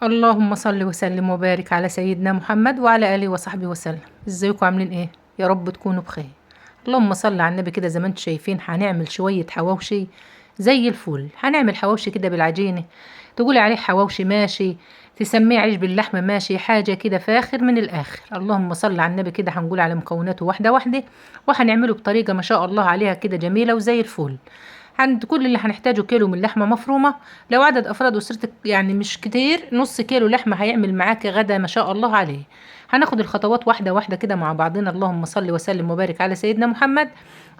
اللهم صل وسلم وبارك على سيدنا محمد وعلى آله وصحبه وسلم. ازيكم عاملين ايه؟ يا رب تكونوا بخير. اللهم صل على النبي. كده زي ما انتم شايفين هنعمل شوية حواوشي زي الفل. هنعمل حواوشي كده بالعجينة، تقولي عليه حواوشي ماشي، تسميه عيش باللحمة ماشي، حاجة كده فاخر من الآخر. اللهم صل على النبي. كده هنقول على مكوناته واحدة واحدة، وهنعمله بطريقة ما شاء الله عليها كده جميلة وزي الفل. عند كل اللي هنحتاجه كيلو من لحمة مفرومة. لو عدد أفراد أسرتك يعني مش كتير، نص كيلو لحمة هيعمل معاكي غدا ما شاء الله عليه. هناخد الخطوات واحدة واحدة كده مع بعضنا. اللهم صل وسلم وبارك على سيدنا محمد.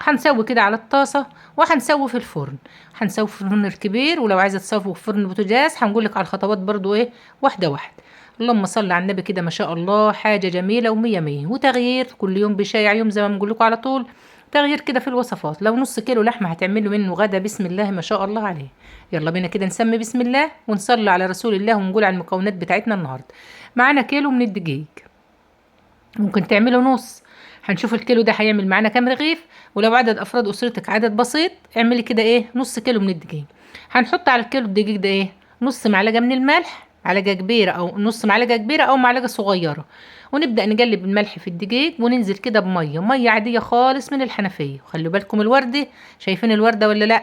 هنسوي كده على الطاسة، وهنسوي في الفرن. هنسوي في الفرن الكبير، ولو عايزة تسوي في فرن بوتاجاز هنقولك على الخطوات برضو ايه، واحدة واحدة. اللهم صل على النبي. كده ما شاء الله حاجة جميلة ومية مية، وتغيير كل يوم بشايع يوم زي ما بنقولكوا على طول. تغيير كده في الوصفات. لو نص كيلو لحمة هتعملوا منه غدا بسم الله ما شاء الله عليه. يلا بينا كده نسمي بسم الله ونصلي على رسول الله ونقول على المكونات بتاعتنا النهاردة. معانا كيلو من الدقيق، ممكن تعملوا نص. هنشوف الكيلو ده هيعمل معانا كام رغيف. ولو عدد افراد اسرتك عدد بسيط، اعملي كده ايه، نص كيلو من الدقيق. هنحط على الكيلو الدقيق ده ايه، نص معلقه من الملح، معلقه كبيره او نص معلقه كبيره او معلقه صغيره. ونبدا نقلب الملح في الدقيق، وننزل كده ميه عاديه خالص من الحنفيه. وخلوا بالكم الورده، شايفين الورده ولا لا؟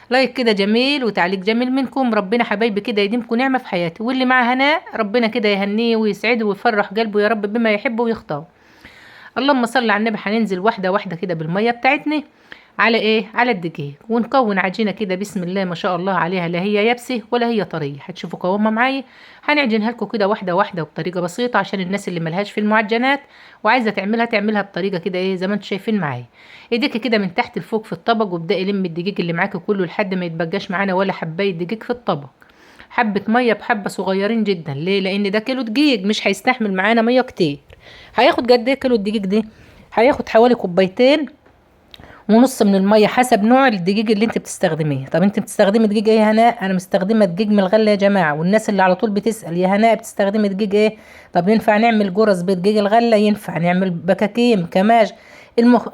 لايك كده جميل وتعليق جميل منكم. ربنا حبايبي كده يديمكم نعمه في حياتي، واللي معاه هناء ربنا كده يهنيه ويسعده ويفرح قلبه يا رب بما يحب ويختار. اللهم صل على النبي. هننزل واحده واحده كده بالميه بتاعتنا على ايه، على الدقيق، ونكون عجينه كده بسم الله ما شاء الله عليها، لا هي يابسه ولا هي طريه. هتشوفوا قوامها معايا. هنعجنها لكم كده واحده واحده وبطريقه بسيطه، عشان الناس اللي ملهاش في المعجنات وعايزه تعملها بطريقه كده ايه زي ما انتم شايفين معايا. ايديك كده من تحت لفوق في الطبق، وابدأي لم الدقيق اللي معاكي كله لحد ما يتبقاش معانا ولا حبايه دقيق في الطبق. حبه ميه بحبه صغيرين جدا. ليه؟ لان ده كيلو دقيق مش هيستحمل معانا ميه كتير. هياخد قد ايه كيلو الدقيق ده؟ هياخد حوالي كوبايتين ونص من الميه، حسب نوع الدقيق اللي انت بتستخدميه. طب انت بتستخدمي دقيق ايه يا هناء؟ انا مستخدمه دقيق من الغله يا جماعه. والناس اللي على طول بتسال يا هناء بتستخدمي دقيق ايه؟ طب ينفع نعمل جرز بدقيق الغله؟ ينفع نعمل بكاكيم كماج.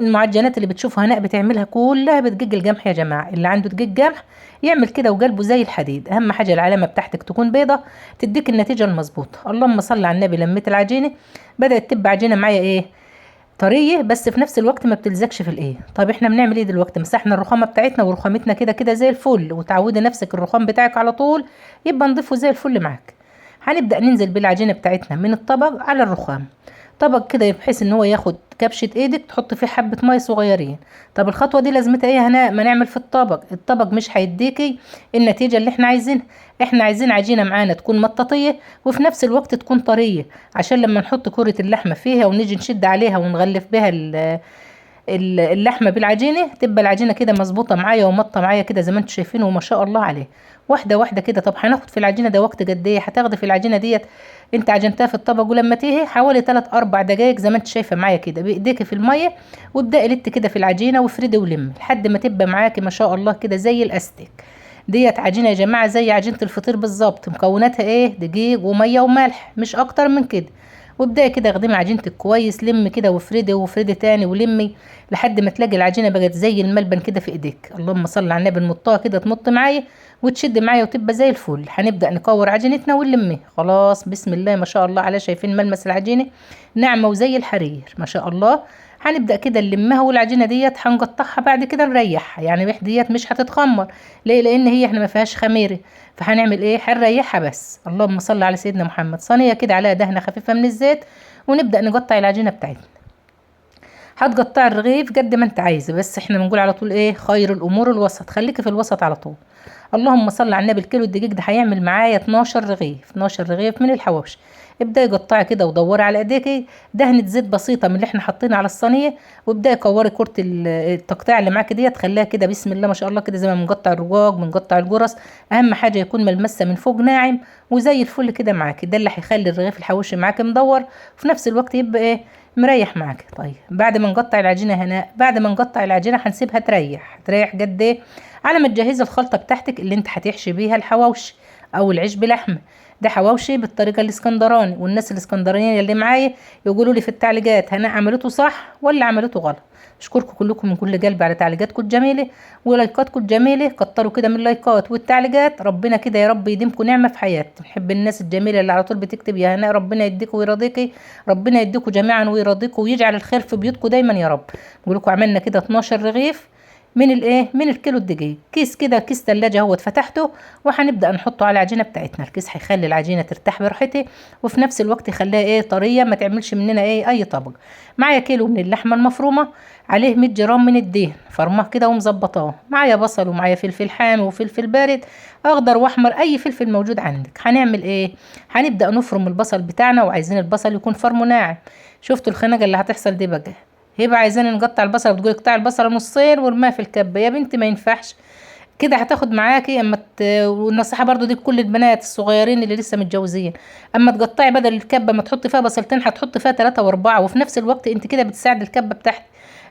المعجنات اللي بتشوفوا هناء بتعملها كلها بدقيق القمح يا جماعه. اللي عنده دقيق قمح يعمل كده وقلبه زي الحديد. اهم حاجه العلامه بتاعتك تكون بيضه، تديك النتيجه المظبوطه. اللهم صل على النبي. لميت العجينه، بدات تبقى عجينه معايا ايه، طريه، بس في نفس الوقت ما بتلزقش في الايه. طب احنا بنعمل ايه دلوقتي؟ مسحنا الرخامه بتاعتنا، ورخامتنا كده كده زي الفل، وتعودي نفسك الرخام بتاعك على طول يبقى نضيفه زي الفل معاك. هنبدا ننزل بالعجينه بتاعتنا من الطبق على الرخام، طبق كده بحيث ان هو ياخد كبشه ايدك تحط فيه حبه ميه صغيرين. طب الخطوه دي لازمتها ايه هنا؟ ما نعمل في الطبق. الطبق مش هيديكي النتيجه اللي احنا عايزينها. احنا عايزين عجينه معانا تكون مطاطيه وفي نفس الوقت تكون طريه، عشان لما نحط كرة اللحمة فيها ونيجي نشد عليها ونغلف بها اللحمة بالعجينة، تبقى العجينة كده مظبوطة معايا ومطة معايا كده زي ما انتم شايفين وما شاء الله عليه. واحدة واحدة كده. طب هناخد في العجينة ده وقت قد ايه؟ هتاخدي في العجينة ديت، انت عجنتها في الطبق ولما تيجي حوالي 3 4 دقايق زي ما انت شايفة معايا كده بايديك في المية. وابدأي لت كده في العجينة وافردي ولم لحد ما تبقى معاكي ما شاء الله كده زي الاستيك. ديت عجينة يا جماعة زي عجينة الفطير بالظبط. مكوناتها ايه؟ دقيق ومية وملح، مش اكتر من كده. وابدأي كده اخدمي عجينتك كويس، لمي كده وافردي وافردي تاني ولمي لحد ما تلاقي العجينة بقت زي الملبن كده في ايديك. اللهم صل على النبي. نمطها كده تمط معايا وتشد معايا وتبقى زي الفل. هنبدأ نكور عجينتنا ونلمها. خلاص بسم الله ما شاء الله على، شايفين ملمس العجينة ناعمة وزي الحرير ما شاء الله. هنبدأ كده نلمها، والعجينة ديت هنقطعها بعد كده نريحها. يعني ديت مش هتتخمر. ليه؟ لان هي احنا ما فيهاش خميره. فهنعمل ايه؟ هنريحها بس. اللهم صل على سيدنا محمد. صينيه كده عليها دهنه خفيفه من الزيت، ونبدأ نقطع العجينه بتاعتنا. هتقطع الرغيف قد ما انت عايزه، بس احنا بنقول على طول ايه، خير الامور الوسط. خليكي في الوسط على طول. اللهم صل على النبي. الكيلو الدقيق ده هيعمل معايا 12 رغيف، 12 رغيف من الحواوشي. ابداي قطعي كده ودوري على ايديكي دهنه زيت بسيطه من اللي احنا حاطينها على الصينيه، وابداي كوري كرة التقطيع اللي معاكي ديت. خليها كده بسم الله ما شاء الله كده زي ما بنقطع الرقاق بنقطع الجرس. اهم حاجه يكون ملمسه من فوق ناعم وزي الفل كده معاكي. ده اللي هيخلي الرغيف الحواوشي معاكي مدور وفي نفس الوقت يبقى ايه، مريح معاك. طيب بعد ما نقطع العجينه هنا، بعد ما نقطع العجينه هنسيبها تريح. تريح قد ايه؟ على ما تجهزي الخلطه بتاعتك اللي انت هتحشي بيها الحواوشي. او العيش بلحمه. ده حواوشي بالطريقه الاسكندراني، والناس الاسكندرانيه اللي معايا يقولوا لي في التعليقات هنا عملته صح ولا عملته غلط. اشكركم كلكم من كل قلبي على تعليقاتكم الجميله ولايكاتكم الجميله، كتروا كده من اللايكات والتعليقات، ربنا كده يا رب يديمكم نعمه في حياتكم. نحب الناس الجميله اللي على طول بتكتب يا هناء ربنا يديكم ويرضيكي، ربنا يديكم جميعا ويرضيكم ويجعل الخير في بيوتكم دايما يا رب. بقول لكم عملنا كده 12 رغيف من من الكيلو الدقيق، كيس كده، كيس تلاجة اهوت فتحته، وهنبدا نحطه على العجينه بتاعتنا. الكيس هيخلي العجينه ترتاح براحتها، وفي نفس الوقت يخليها طريه، ما تعملش مننا اي طبق. معايا كيلو من اللحمه المفرومه، عليه 100 جرام من الدهن فرماه كده ومظبطاه، معايا بصل ومعايا فلفل حامي وفلفل بارد اخضر واحمر، اي فلفل موجود عندك. هنعمل هنبدا نفرم البصل بتاعنا، وعايزين البصل يكون فرمه ناعم. شفتوا الخناقه اللي هتحصل دي بقى؟ هيبقى عايزين نقطع البصل، بتقولي قطع البصل نصين وارميها في الكبه، يا بنتي ما ينفعش كده، هتاخد معاكي والنصيحه برضو دي لكل البنات الصغيرين اللي لسه متجوزين، اما تقطعي بدل الكبه ما تحطي فيها بصلتين هتحطي فيها 3 و4، وفي نفس الوقت انت كده بتساعد الكبه بتاعتك.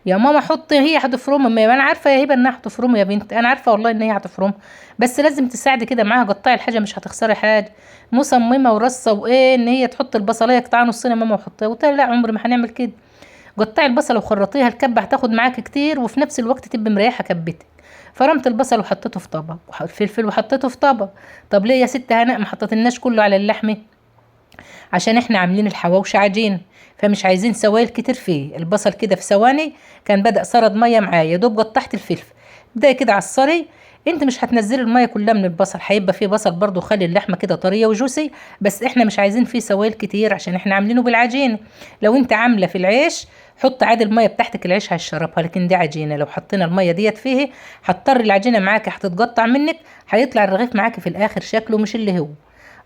يا ماما حطي، هي هتفرمها، ما انا عارفه يا هبه انها هتفرمها يا بنت، انا عارفه والله ان هي هتفرمها، بس لازم تساعدي كده معاها، قطعي الحاجه مش هتخسري حاجه. مصممه ورصه ان هي تحط البصلايه قطعها نصين يا ماما وحطيها، قلت لها لا عمري ما هنعمل كده. قطعي البصله وخرطيها، الكبه هتاخد معاك كتير وفي نفس الوقت تبقي مريحه كبتك. فرمت البصل وحطيته في طبق، الفلفل وحطيته في طبق. طب ليه يا ست هناء ما حطيتلناش كله على اللحمه؟ عشان احنا عاملين الحواوشي عجين، فمش عايزين سوائل كتير فيه. البصل كده في ثواني كان بدأ سرد ميه معايا، يا دوب قطعت الفلفل بدأ كده عصري. انت مش هتنزلي الميه كلها من البصل، هيبقى فيه بصل برضو، خلي اللحمه كده طريه وجوسي، بس احنا مش عايزين فيه سوائل كتير عشان احنا عاملينه بالعجين. لو انت عامله في العيش حط عادي الميه بتاعتك، العيش هيشربها، لكن دي عجينه لو حطينا الميه ديت فيه هتضطر العجينه معاكي هتتقطع منك، هيطلع الرغيف معاكي في الاخر شكله مش اللي هو.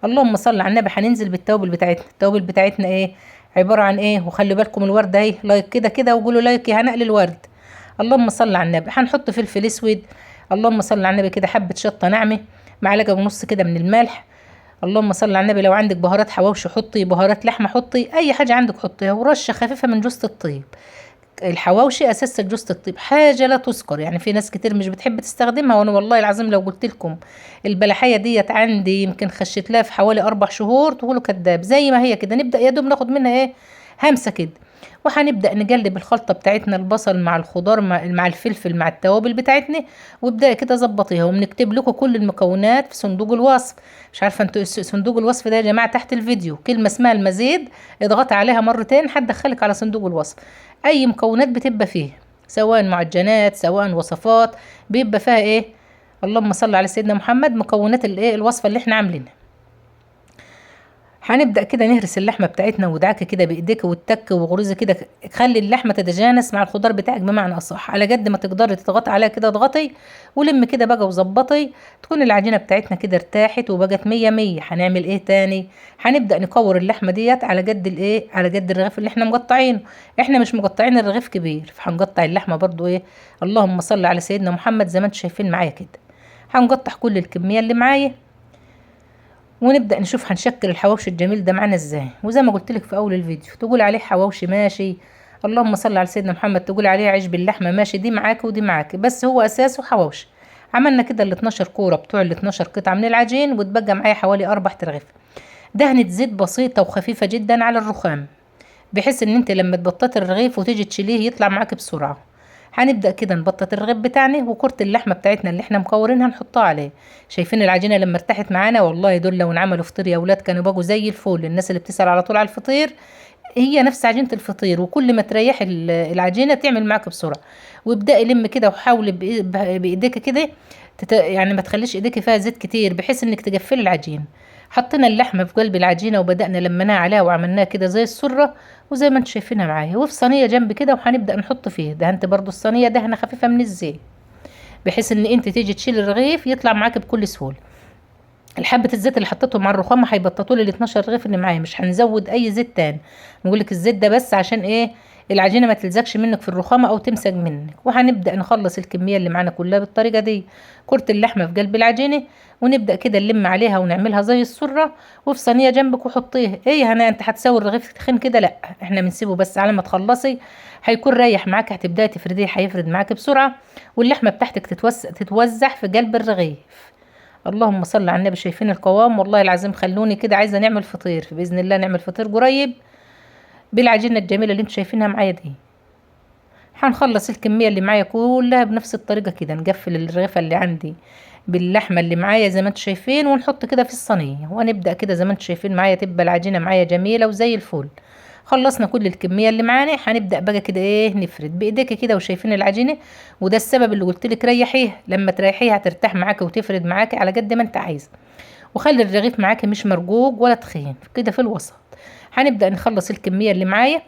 اللهم صل على النبي. هننزل بالتوابل بتاعتنا. التوابل بتاعتنا عباره عن وخلي بالكم الورده لايك كده كده، وقولوا لايك يا هنقل الورد. اللهم صل على النبي. هنحط فلفل اسود، اللهم صل على النبي، كده حبه شطه ناعمه، معلقه ونص كده من الملح. اللهم صل على النبي. لو عندك بهارات حواوشي حطي، بهارات لحمه حطي، اي حاجه عندك حطيها، ورشه خفيفه من جوز الطيب. الحواوشي اساس جوز الطيب، حاجه لا تذكر، يعني في ناس كتير مش بتحب تستخدمها، وانا والله العظيم لو قلت لكم البلحيه ديت عندي يمكن خشيت لها في حوالي 4 شهور تقولوا كداب. زي ما هي كده نبدا يا دوب ناخد منها همسه كده، وهنبدا نقلب الخلطه بتاعتنا، البصل مع الخضار مع الفلفل مع التوابل بتاعتنا، وابداي كده ظبطيها. وبنكتب لكم كل المكونات في صندوق الوصف. مش عارفه انتوا صندوق الوصف ده يا جماعه تحت الفيديو كلمه اسمها المزيد، اضغطي عليها مرتين هتدخلك على صندوق الوصف. اي مكونات بتبقى فيه، سواء معجنات سواء وصفات، بيبقى فيها اللهم صل على سيدنا محمد، مكونات الوصفه اللي احنا عاملينها. هنبدأ كده نهرس اللحمة بتاعتنا، ودعك كده بإيديك والتك وغرزي كده، خلي اللحمة تتجانس مع الخضار بتاعك بمعنى أصح، على قد ما تقدري تضغطي عليها كده اضغطي، ولم كده بقى وظبطي، تكون العجينة بتاعتنا كده ارتاحت وبقت مية مية. هنعمل تاني؟ هنبدأ نكور اللحمة ديت على قد على قد الرغيف اللي احنا مقطعينه. احنا مش مقطعين الرغيف كبير، فهنقطع اللحمة برضو اللهم صل على سيدنا محمد زي ما انتم شايفين معايا كده. هنقطع كل الكمية اللي معايا، ونبدأ نشوف هنشكل الحواوشي الجميل ده معانا ازاي. وزي ما قلت لك في اول الفيديو، تقول عليه حواوشي ماشي، اللهم صل على سيدنا محمد، تقول عليه عيش باللحمه ماشي، دي معاك ودي معاك، بس هو اساسه حواوشي. عملنا كده ال 12 كوره بتوع ال 12 قطعه من العجين، وتبقى معايا حوالي 4 ترغيف. دهنة زيت بسيطه وخفيفه جدا على الرخام، بحيث ان انت لما تبططي الرغيف وتيجي تشيليه يطلع معاك بسرعه. هنبدأ كده نبطط الرغيف بتاعنا، وكرة اللحمة بتاعتنا اللي احنا مكورينها نحطها عليه. شايفين العجينة لما ارتاحت معانا؟ والله دول لو انعملوا فطير يا اولاد كانوا بقوا زي الفول. الناس اللي بتسأل على طول على الفطير، هي نفس عجينة الفطير، وكل ما تريح العجينة تعمل معاك بسرعة. وابدأي لم كده، وحاولي بايديك كده يعني ما تخليش ايديك فيها زيت كتير، بحيث انك تقفلي العجين. حطينا اللحمة في قلب العجينة، وبدأنا لمناها عليها وعملناها كده زي السرة، وزي ما انتم شايفينها معايا، وفي صينية جنب كده، وهنبدأ نحط فيه دهنت برضو الصينية دهنة خفيفة من الزيت، بحيث ان انت تيجي تشيل الرغيف يطلع معاك بكل سهولة. الحبة الزيت اللي حطيتهم على الرخام هيبططوا لي ال 12 رغيف اللي معايا، مش هنزود اي زيت تاني. نقول لك الزيت ده بس عشان العجينه ما تلزقش منك في الرخامه او تمسك منك. وهنبدا نخلص الكميه اللي معانا كلها بالطريقه دي، كرة اللحمه في قلب العجينه، ونبدا كده نلم عليها ونعملها زي السره، وفي صينيه جنبك وحطيها. هنا انت هتسوي الرغيف تخين كده؟ لا، احنا بنسيبه بس على ما تخلصي هيكون ريح معاك، هتبداي تفرديه هيفرد معاك بسرعه، واللحمه بتاعتك تتوزع في قلب الرغيف. اللهم صل على النبي. شايفين القوام؟ والله العظيم خلوني كده عايزه نعمل فطير، باذن الله نعمل فطير قريب بالعجينه الجميله اللي انتوا شايفينها معايا دي. هنخلص الكميه اللي معايا كلها بنفس الطريقه كده، نقفل الرغيفه اللي عندي باللحمه اللي معايا زي ما انتوا شايفين، ونحط كده في الصينيه، ونبدا كده زي ما انتوا شايفين معايا تبقى العجينه معايا جميله وزي الفل. خلصنا كل الكميه اللي معانا، هنبدا بقى كده ايه نفرد بايديك كده وشايفين العجينه. وده السبب اللي قلت لك ريحيها، لما تريحيها هترتاح معاكي وتفرد معاكي على قد ما انت عايزه. وخلي الرغيف معاكي مش مرجوج ولا تخين كده، في الوسط. هنبدا نخلص الكميه اللي معايا.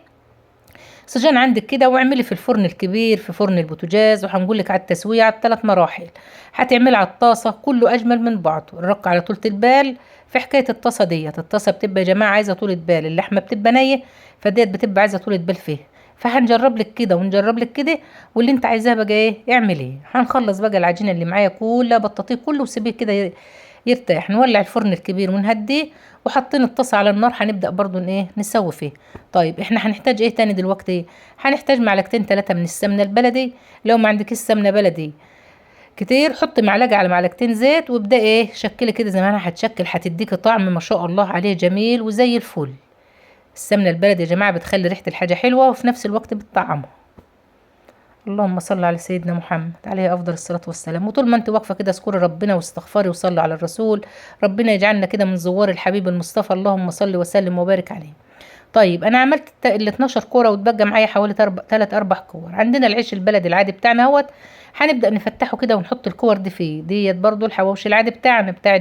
سجان عندك كده، واعملي في الفرن الكبير في فرن البوتاجاز، وهنقول لك على التسويه على الثلاث مراحل. هتعملي على الطاسه كله اجمل من بعضه، الرق على طولة البال. في حكايه الطاسه ديت، الطاسه بتبقى يا جماعه عايزه طولة بال، اللحمه بتبقى نيه، فديت بتبقى عايزه طولة بال فيها. فهنجرب لك كده ونجرب لك كده، واللي انت عايزاه بقى ايه اعمليه. هنخلص بقى العجينه اللي معايا كلها، بطاطيه كله وسيبيه كده يرتاح. نولع الفرن الكبير ونهديه، وحاطين الطاسه على النار، هنبدا برضو ايه نسوي فيه. طيب احنا هنحتاج ايه تاني دلوقتي؟ هنحتاج معلقتين 3 من السمنه البلدي. لو ما عندكيش سمنه بلدي كتير، حطي معلقه على معلقتين زيت، وابدا ايه شكلي كده زي ما انا هتشكل، هتديكي طعم ما شاء الله عليه جميل وزي الفل. السمنه البلدي يا جماعه بتخلي ريحه الحاجه حلوه، وفي نفس الوقت بتطعمها. اللهم صل على سيدنا محمد عليه افضل الصلاه والسلام. وطول ما انت واقفه كده اذكري ربنا واستغفري وصلي على الرسول، ربنا يجعلنا كده من زوار الحبيب المصطفى، اللهم صل وسلم وبارك عليه. طيب انا عملت ال 12 كوره، وتبقى معايا حوالي 3 4 كور. عندنا العيش البلدي العادي بتاعنا اهوت، هنبدا نفتحه كده ونحط الكور دي فيه. ديت برضو الحواوشي العادي بتاعنا بتاع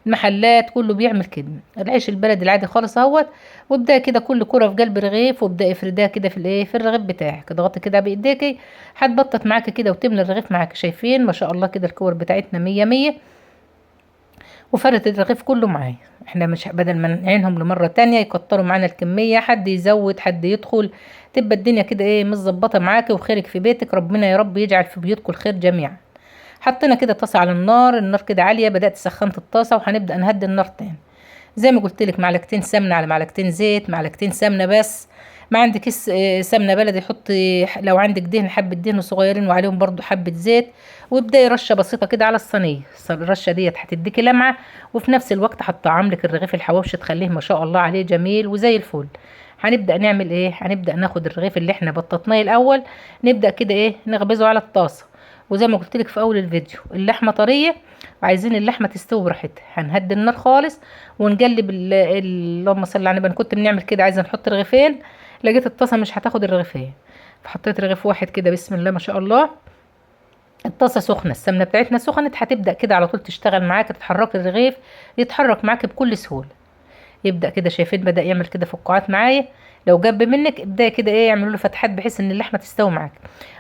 المحلات كله بيعمل كده. العيش البلدي العادي خالص اهوت. وابدأ كده كل كرة في قلب رغيف، وابدأ افردها كده في الايه في الرغيف بتاعك، اضغطي كده بايديكي، هتبطط معاكي كده وتملى الرغيف معاكي. شايفين ما شاء الله كده الكور بتاعتنا مية مية، وفرت الرغيف كله معايا. احنا مش بدل ما نعينهم لمرة تانية يكتروا معانا الكمية، حد يزود حد يدخل، تبقى الدنيا كده ايه متظبطة معاكي وخيرك في بيتك. ربنا يا رب يجعل في بيوتكم الخير جميعا. حطينا كده طاسة على النار، النار كده عالية، بدأت سخنت الطاسة، وهنبدأ نهدي النار تاني. زي ما قلت لك معلقتين سمنة على معلقتين زيت، معلقتين سمنة بس. ما عندك سمنة بلدي حطي، لو عندك دهن حبة دهن صغيرين وعليهم برضو حبة زيت. وابدأي رشة بسيطة كده على الصينية، الرشة ديت هتديكي لمعة، وفي نفس الوقت هتطعم لك الرغيف الحواوشي، تخليه ما شاء الله عليه جميل وزي الفل. هنبدأ نعمل ايه؟ هنبدأ ناخد الرغيف اللي احنا بططناه الأول، نبدأ كده ايه نخبزه على الطاسة. وزي ما قلت لك في أول الفيديو، اللحمة طرية وعايزين اللحمة تستوي براحتها، هنهدي النار خالص ونقلب اللهم صل على النبي. أنا كنت بنعمل كده، عايزه نحط رغيفين، لقيت الطاسه مش هتاخد الرغيفين، فحطيت رغيف واحد كده. بسم الله ما شاء الله. الطاسه سخنه، السمنه بتاعتنا سخنت، هتبدا كده على طول تشتغل معاك، تتحرك الرغيف يتحرك معاك بكل سهوله. يبدا كده شايفين بدا يعمل كده فقاعات معايا. لو جاب منك ابداي كده ايه اعملوا له فتحات بحيث ان اللحمه تستوي معاك.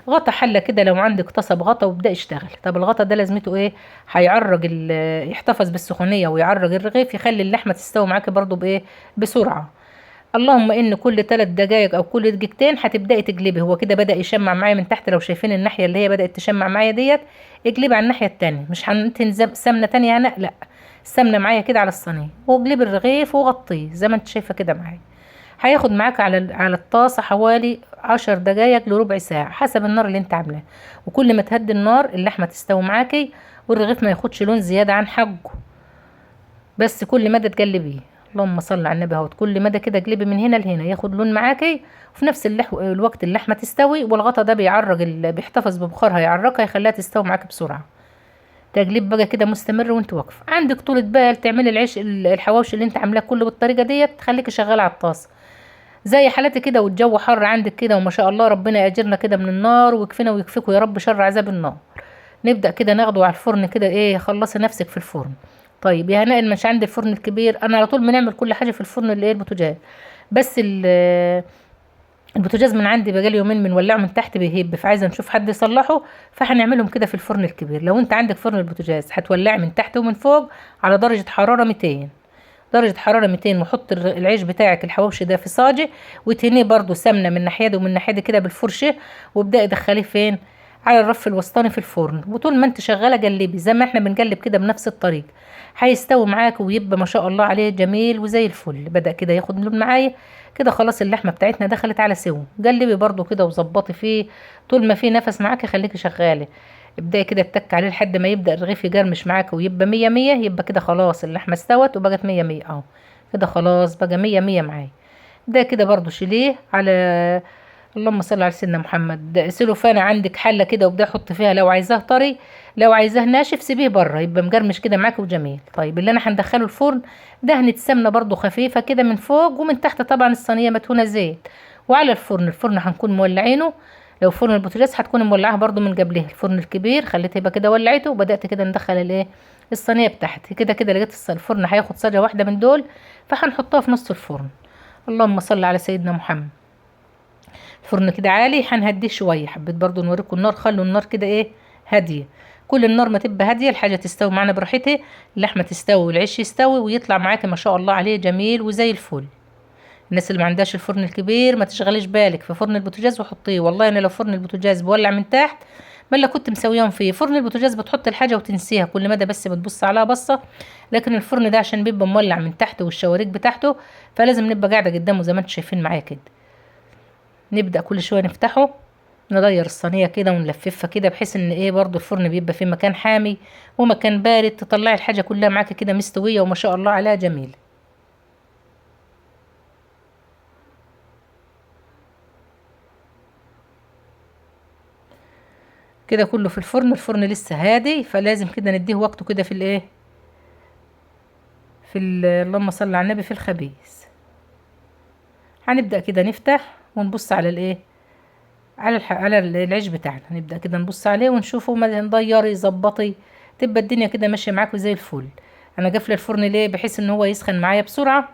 غطا حله كده لو عندك طاسه بغطا، وابدا اشتغل. طب الغطا ده لازمته ايه؟ هيعرج يحتفظ بالسخونيه ويعرج الرغيف، يخلي اللحمه تستوي معاك برضو بايه بسرعه. اللهم ان كل 3 دقايق او كل دقيقتين هتبداي تقلبي. هو كده بدا يشمع معايا من تحت، لو شايفين الناحيه اللي هي بدات تشمع معايا ديت، اقلبي على الناحيه التانية. مش هنتنزل سمنه تانية هنا، لا، السمنه معايا كده على الصينيه، واقلبي الرغيف وغطيه زي ما انت شايفه كده معايا. هياخد معاك على الطاسه حوالي 10 دقايق لربع ساعه حسب النار اللي انت عاملاه. وكل ما تهدي النار اللحمه تستوي معاكي، والرغيف ما ياخدش لون زياده عن حقه. بس كل مدى تقلبيه، اللهم صل على النبي اهوت، كل مدى كده قلبي من هنا لهنا ياخد لون معاكي. وفي نفس الوقت اللحمه تستوي، والغطا ده بيعرج بيحتفظ ببخارها، يعرقها يخليها تستوي معاكي بسرعه. تقليب بقى كده مستمر وانت واقفه. عندك طولة بال تعملي العيش الحواوشي اللي انت عاملاه كله بالطريقه ديت، تخليكي شغاله على الطاسه زي حالتي كده، والجو حر عندك كده وما شاء الله، ربنا ياجرنا كده من النار ويكفينا ويكفيكوا يا رب شر عذاب النار. نبدأ كده ناخده على الفرن كده ايه، خلصي نفسك في الفرن. طيب يا هناء مش عندي الفرن الكبير، انا على طول بنعمل كل حاجه في الفرن اللي ايه البوتاجاز. بس البوتاجاز من عندي بقالي يومين بنولعه من تحت بيهب، فعايزه نشوف حد يصلحه، فهنعملهم كده في الفرن الكبير. لو انت عندك فرن البوتاجاز هتولعي من تحت ومن فوق على درجه حراره 200، درجة حرارة 200. وحط العيش بتاعك الحواوشي ده في صاجة، وتهنيه برضو سمنة من ناحية ومن ناحية كده بالفرشة، وابدأي دخليه فين على الرف الوسطاني في الفرن. وطول ما انت شغالة قلبي زي ما احنا بنقلب كده بنفس الطريقة، هيستوي معاك ويبقى ما شاء الله عليه جميل وزي الفل. بدأ كده ياخد لون معايا كده، خلاص اللحمة بتاعتنا دخلت على سوا. قلبي برضو كده وظبطي فيه طول ما فيه نفس معاكي، خليكي شغالة. ابدأي كده تتك عليه لحد ما يبدأ الرغيف يجرمش معاك ويبقى مية مية. يبقى كده خلاص اللحمة استوت وبقت مية مية اهو. كده خلاص بقى مية مية معايا. ده كده برضو شيليه على، اللهم صل على سيدنا محمد، سلوفانة عندك حلة كده وابدأي حط فيها، لو عايزاه طري لو عايزاه ناشف سيبيه بره يبقى مجرمش كده معاك وجميل. طيب اللي انا هندخله الفرن دهنة سمنة برضو خفيفة كده من فوق ومن تحت، طبعا الصينية مدهونة زيت. وعلى الفرن هنكون مولعينه. لو فرن البوتاجاز هتكون مولعاه برضو من قبلها. الفرن الكبير خليته يبقى كده ولعته وبدأت كده ندخل الايه الصينية بتاعتي. كده لقيت الفرن هياخد صاجة واحدة من دول، فهنحطها في نص الفرن. اللهم صل على سيدنا محمد. الفرن كده عالي هنهديه شويه. حبيت برضو نوريكم النار، خلوا النار كده ايه هاديه. كل النار ما تبقى هاديه الحاجه تستوي معانا براحتها، اللحمه تستوي والعيش يستوي ويطلع معاكي ما شاء الله عليه جميل وزي الفل. الناس اللي ما عندهاش الفرن الكبير ما تشغليش بالك في فرن البوتاجاز وحطيه. والله انا لو فرن البوتاجاز بولع من تحت بلا كنت مسويهم فيه. فرن البوتاجاز بتحط الحاجه وتنسيها كل مدى، بس بتبص عليها بصه. لكن الفرن ده عشان بيبقى مولع من تحت والشواريك بتاعته، فلازم نبقى قاعده قدامه زي ما انتم شايفين معايا كده. نبدأ كل شوية نفتحه، ندير الصينية كده ونلففها كده بحيث ان ايه برضو الفرن بيبقى فيه مكان حامي ومكان بارد، تطلعي الحاجة كلها معاكي كده مستوية وما شاء الله عليها جميلة. كده كله في الفرن. الفرن لسه هادي فلازم كده نديه وقته كده في الايه اللهم صل على النبي في الخبيث. هنبدأ كده نفتح ونبص على الايه على العيش بتاعنا. نبدأ كده نبص عليه ونشوفه نديري ظبطي تبقى الدنيا كده ماشية معاكم زي الفل. انا قافله الفرن ليه؟ بحيث ان هو يسخن معايا بسرعة.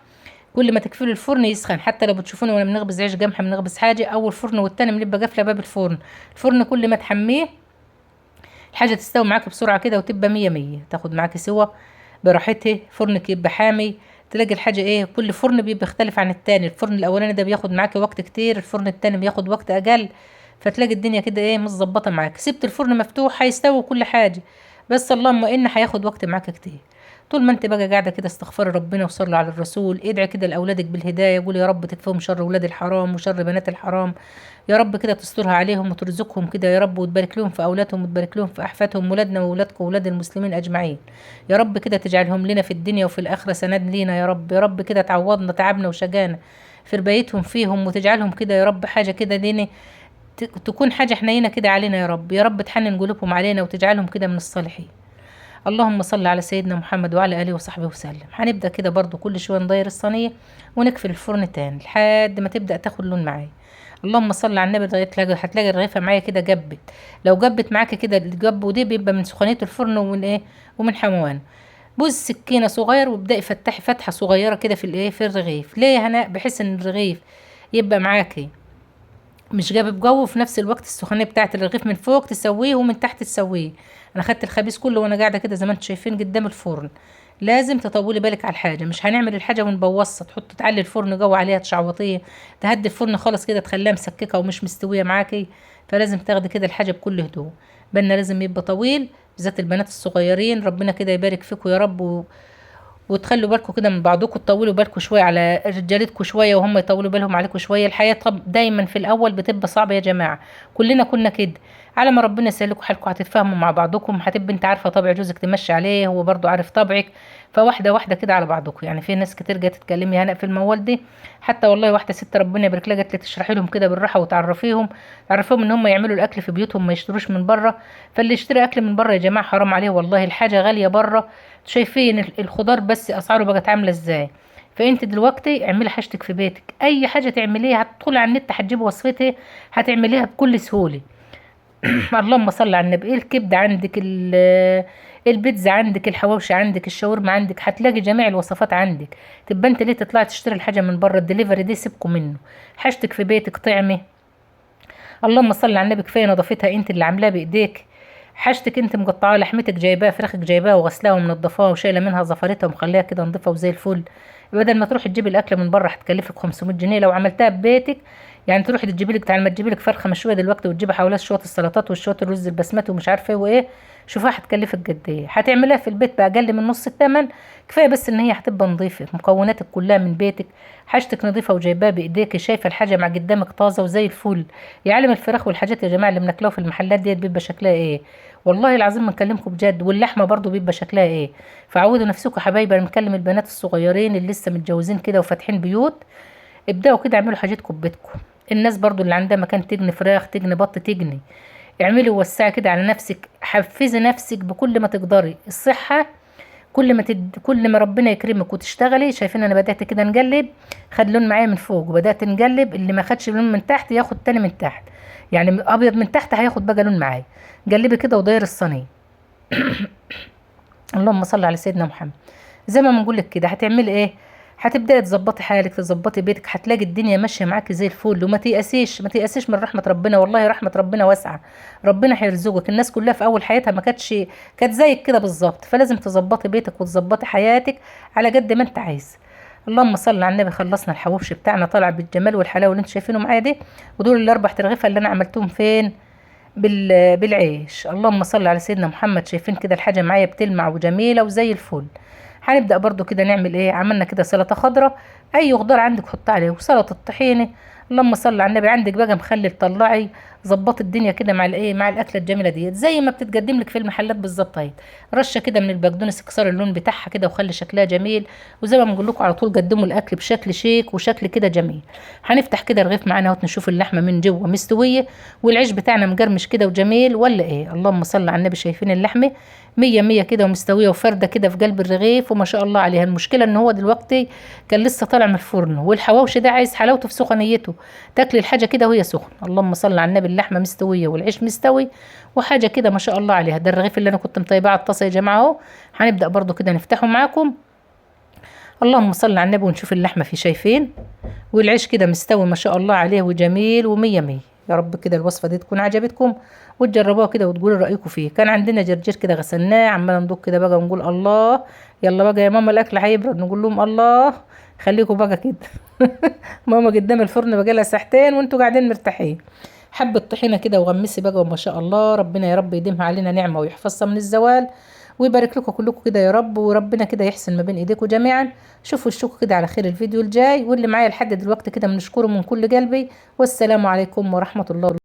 كل ما تقفلوا الفرن يسخن. حتى لو بتشوفوني وانا بنخبز عيش قمح بنخبز حاجة، اول فرن والتاني بنبقى قافلة باب الفرن. الفرن كل ما تحميه الحاجة تستوي معاك بسرعة كده وتبقى مية مية، تاخد معاك سوا براحتها. فرنك يبقى حامي، تلاقي الحاجة ايه كل فرن بيبقى يختلف عن التاني. الفرن الاولاني ده بياخد معاك وقت كتير، الفرن التاني بياخد وقت اقل. فتلاقي الدنيا كده ايه متظبطة معاك. سبت الفرن مفتوح هيستوي كل حاجة، بس اللهم ان هياخد وقت معاك كتير. طول ما انت بقى قاعده كده استغفري ربنا وصلي على الرسول، ادعي كده لاولادك بالهدايه، قولي يا رب تكفيهم شر ولاد الحرام وشر بنات الحرام. يا رب كده تسترها عليهم وترزقهم كده يا رب، وتبارك لهم في اولادهم وتبارك لهم في احفادهم، ولادنا واولادكم واولاد المسلمين اجمعين. يا رب كده تجعلهم لنا في الدنيا وفي الاخره سند لينا يا رب. يا رب كده تعوضنا تعبنا وشجانا في ربايتهم فيهم، وتجعلهم كده يا رب حاجه كده لينا تكون حاجه حنينه كده علينا يا رب. يا رب تحنن قلوبهم علينا وتجعلهم كده من الصالحين. اللهم صل على سيدنا محمد وعلى اله وصحبه وسلم. هنبدا كده برضو كل شويه ندير الصينيه ونقفل الفرن تاني لحد ما تبدا تاخد لون معايا. اللهم صل على النبي. هتلاقي الرغيفه معايا كده جبت. لو جبت معاك كده الجب ودي بيبقى من سخونيه الفرن ومن ايه ومن حموانه. بوز سكينه صغير وابداي فتحي فتحه صغيره كده في الايه في الرغيف. ليه يا هناء؟ بحيث ان الرغيف يبقى معاكي مش جاب جو، في نفس الوقت السخونيه بتاعت الرغيف من فوق تسويه ومن تحت تسويه. انا خدت الخبيز كله وانا قاعده كده زي ما انتم شايفين قدام الفرن. لازم تطولي بالك على الحاجه، مش هنعمل الحاجه ونبوظها تحط تعلي الفرن جو عليها تشعوطيه تهدي الفرن خالص كده تخليها مسككه ومش مستويه معاكي. فلازم تاخدي كده الحاجه بكل هدوء. بالنا لازم يبقى طويل، بالذات البنات الصغيرين. ربنا كده يبارك فيكم يا رب وتخلوا بالكم كده من بعضكم، تطولوا بالكم شويه على رجالتكم شويه وهم يطولوا بالهم عليكم شويه. الحياه طب دايما في الاول بتبقى صعبه يا جماعه، كلنا كنا كده. على ما ربنا يسهلكم حالكم هتتفاهموا مع بعضكم، هتبقى انت عارفه طبع جوزك تمشي عليه هو برضو عارف طبعك. فواحده واحده كده على بعضكم. يعني في ناس كتير جات تتكلمي هنا في الموال دي. حتى والله واحده ست ربنا يبارك لها جات لي تشرحي لهم كده بالراحه وتعرفيهم ان هم يعملوا الاكل في بيوتهم ما يشتروش من بره. فاللي يشتري اكل من بره يا جماعه حرام عليه والله، الحاجه غاليه بره. شايفين الخضار بس اسعاره بقت عامله ازاي. فانت دلوقتي اعملي حاجتك في بيتك، اي حاجه تعمليها هتدخلي على النت هتجيبي وصفتها هتعمليها بكل سهوله. اللهم صل على النبي. الكبده عندك، البيتزا عندك، الحواوشي عندك، الشاورما عندك، هتلاقي جميع الوصفات عندك. تبقى انت ليه تطلعي تشتري الحاجه من بره؟ الدليفري دي سيبكم منه، حاجتك في بيتك طعمي. اللهم صل على النبي. كفايه نظافتها انت اللي عاملاها بايديك. حاجتك انت مقطعاها، لحمتك جايباها، فراخك جايباها وغسلاها ومنضفاها وشايله منها زفرتها ومخليها كده نضيفه وزي الفل. بدل ما تروحي تجيبي الاكل من بره هتكلفك 500 جنيه، لو عملتها ببيتك يعني تروحي تجيبي لك تعال ما تجيبي لك فرخه مشويه دلوقتي وتجيبي حواليها شويه السلطات وشويه الرز البسمتي ومش عارفه ايه وايه، شوفها هتكلفك قد ايه. هتعمليها في البيت باقل من نص الثمن. كفايه بس ان هي هتبقى نظيفه، مكوناتك كلها من بيتك، حاجتك نظيفه وجايباها بايديك، شايفه الحاجه مع قدامك طازه وزي الفل. يعلم الفراخ والحاجات يا جماعه اللي بناكلوها في المحلات ديت بيبقى شكلها ايه، والله العظيم بنكلمكم بجد. واللحمه برضو بيبقى شكلها ايه. فعودوا نفسكم يا حبايبي، انا بنكلم البنات الصغيرين اللي لسه متجوزين كده وفاتحين بيوت، ابداوا كده اعملوا حاجتكم ببيتكم. الناس برضو اللي عندها مكان تجني فراخ تجني بط تجني، اعملي وسعي كده على نفسك، حفزي نفسك بكل ما تقدري. الصحة كل ما ربنا يكرمك وتشتغلي. شايفين انا بدأت كده نقلب، خد لون معايا من فوق وبدأت نقلب، اللي ما خدش لون من تحت ياخد تاني من تحت، يعني ابيض من تحت هياخد بقى لون معايا. قلبي كده وداير الصينية. اللهم صل على سيدنا محمد. زي ما بنقول لك كده هتعملي ايه، هتبداي تظبطي حالك تظبطي بيتك، هتلاقي الدنيا ماشيه معاكي زي الفل. وما تيأسيش ما تيأسيش من رحمه ربنا، والله رحمه ربنا واسعه، ربنا هيرزقك. الناس كلها في اول حياتها ما كانت زيك كده بالظبط، فلازم تظبطي بيتك وتظبطي حياتك على قد ما انت عايز. اللهم صل على النبي. خلصنا الحواوشي بتاعنا طالع بالجمال والحلاوه اللي انتوا شايفينه معايا دي، ودول الاربع ترغيفه اللي انا عملتهم فين بالعيش. اللهم صل على سيدنا محمد. شايفين كده الحاجه معايا بتلمع وجميله وزي الفل. هنبدأ برضو كده نعمل ايه، عملنا كده سلطة خضراء، اي خضار عندك حط عليه، وسلطة طحينة. اللهم صل على النبي. عندك بقى مخلل طلعي، ظبط الدنيا كده مع الايه مع الاكله الجميله ديت زي ما بتتقدم لك في المحلات بالظبط اهي. رشه كده من البقدونس اكسر اللون بتاعها كده وخلي شكلها جميل. وزي ما بنقول لكم على طول قدموا الاكل بشكل شيك وشكل كده جميل. هنفتح كده رغيف معانا اهوت نشوف اللحمه من جوه مستويه والعيش بتاعنا مقرمش كده وجميل ولا ايه. اللهم صل على النبي. شايفين اللحمه مية مية كده ومستوية وفردة كده في قلب الرغيف وما شاء الله عليها. المشكلة ان هو دلوقتي كان لسه طالع من الفرن، والحواوشي ده عايز حلاوته في سخنيته، تاكلي الحاجة كده وهي سخنة. اللهم صل على النبي. اللحمة مستوية والعيش مستوي وحاجة كده ما شاء الله عليها. ده الرغيف اللي انا كنت مطيباه على الطاسة يا جماعة اهو. هنبدأ برضو كده نفتحه معاكم. اللهم صل على النبي ونشوف اللحمة فيه. شايفين والعيش كده مستوي ما شاء الله عليه وجميل ومية مية. يا رب كده الوصفة دي تكون عجبتكم وتجربوها كده وتقولوا رأيكم فيه. كان عندنا جرجير كده غسلناه، عمال ندوق كده بقى ونقول الله. يلا بقى يا ماما الأكل هيبرد، نقول لهم الله خليكم بقى كده. ماما قدام الفرن بقى لها ساعتين وانتوا قاعدين مرتاحين. حبة طحينة كده وغمسي بقى وما شاء الله. ربنا يا رب يديمها علينا نعمة ويحفظها من الزوال ويبارك لكم كلكم كده يا رب، وربنا كده يحسن ما بين ايديكم جميعا. شوفوا الشوكوا كده على خير الفيديو الجاي، واللي معايا لحد دلوقتي كده بنشكره من كل قلبي. والسلام عليكم ورحمة الله.